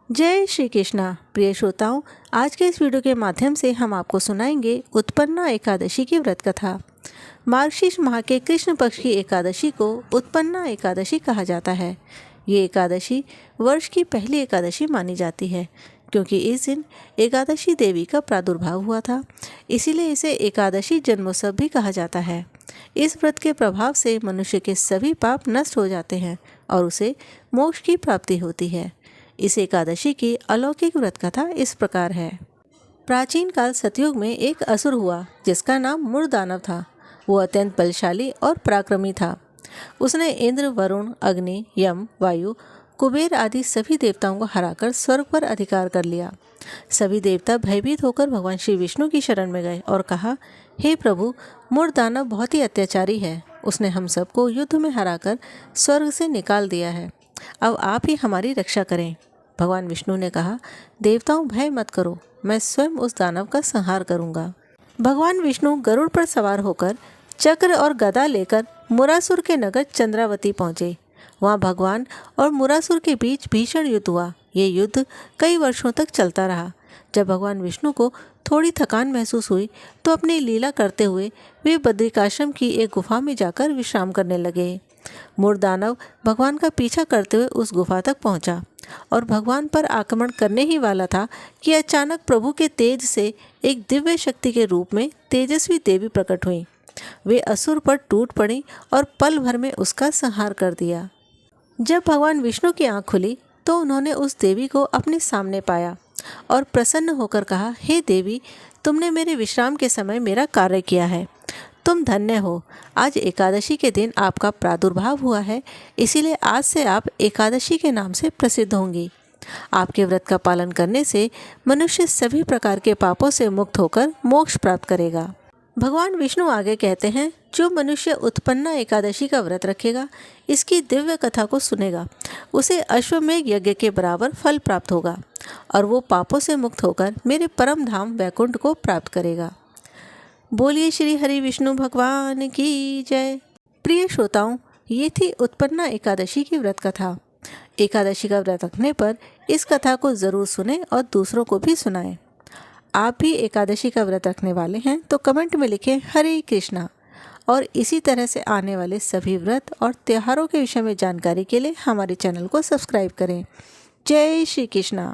जय श्री कृष्णा। प्रिय श्रोताओं, आज के इस वीडियो के माध्यम से हम आपको सुनाएंगे उत्पन्ना एकादशी की व्रत कथा। मार्गशीर्ष माह के कृष्ण पक्ष की एकादशी को उत्पन्ना एकादशी कहा जाता है। ये एकादशी वर्ष की पहली एकादशी मानी जाती है, क्योंकि इस दिन एकादशी देवी का प्रादुर्भाव हुआ था। इसीलिए इसे एकादशी जन्मोत्सव भी कहा जाता है। इस व्रत के प्रभाव से मनुष्य के सभी पाप नष्ट हो जाते हैं और उसे मोक्ष की प्राप्ति होती है। इस एकादशी की अलौकिक व्रत कथा इस प्रकार है। प्राचीन काल सतयुग में एक असुर हुआ जिसका नाम मूर्दानव था। वो अत्यंत बलशाली और पराक्रमी था। उसने इंद्र, वरुण, अग्नि, यम, वायु, कुबेर आदि सभी देवताओं को हराकर स्वर्ग पर अधिकार कर लिया। सभी देवता भयभीत होकर भगवान श्री विष्णु की शरण में गए और कहा, हे प्रभु, मूर्दानव बहुत ही अत्याचारी है। उसने हम सबको युद्ध में हराकर स्वर्ग से निकाल दिया है। अब आप ही हमारी रक्षा करें। भगवान विष्णु ने कहा, देवताओं भय मत करो, मैं स्वयं उस दानव का संहार करूंगा। भगवान विष्णु गरुड़ पर सवार होकर चक्र और गदा लेकर मुरासुर के नगर चंद्रावती पहुँचे। वहाँ भगवान और मुरासुर के बीच भीषण युद्ध हुआ। ये युद्ध कई वर्षों तक चलता रहा। जब भगवान विष्णु को थोड़ी थकान महसूस हुई तो अपनी लीला करते हुए वे बद्रिकाश्रम की एक गुफा में जाकर विश्राम करने लगे। मूर्दानव भगवान का पीछा करते हुए उस गुफा तक पहुंचा और भगवान पर आक्रमण करने ही वाला था कि अचानक प्रभु के तेज से एक दिव्य शक्ति के रूप में तेजस्वी देवी प्रकट हुई। वे असुर पर टूट पड़ी और पल भर में उसका संहार कर दिया। जब भगवान विष्णु की आंख खुली तो उन्होंने उस देवी को अपने सामने पाया और प्रसन्न होकर कहा, हे देवी, तुमने मेरे विश्राम के समय मेरा कार्य किया है। तुम धन्य हो। आज एकादशी के दिन आपका प्रादुर्भाव हुआ है, इसीलिए आज से आप एकादशी के नाम से प्रसिद्ध होंगी। आपके व्रत का पालन करने से मनुष्य सभी प्रकार के पापों से मुक्त होकर मोक्ष प्राप्त करेगा। भगवान विष्णु आगे कहते हैं, जो मनुष्य उत्पन्ना एकादशी का व्रत रखेगा, इसकी दिव्य कथा को सुनेगा, उसे अश्वमेघ यज्ञ के बराबर फल प्राप्त होगा और वो पापों से मुक्त होकर मेरे परम धाम वैकुंठ को प्राप्त करेगा। बोलिए श्री हरि विष्णु भगवान की जय। प्रिय श्रोताओं, ये थी उत्पन्ना एकादशी की व्रत कथा। एकादशी का व्रत रखने पर इस कथा को ज़रूर सुने और दूसरों को भी सुनाएं। आप भी एकादशी का व्रत रखने वाले हैं तो कमेंट में लिखें हरे कृष्णा। और इसी तरह से आने वाले सभी व्रत और त्योहारों के विषय में जानकारी के लिए हमारे चैनल को सब्सक्राइब करें। जय श्री कृष्णा।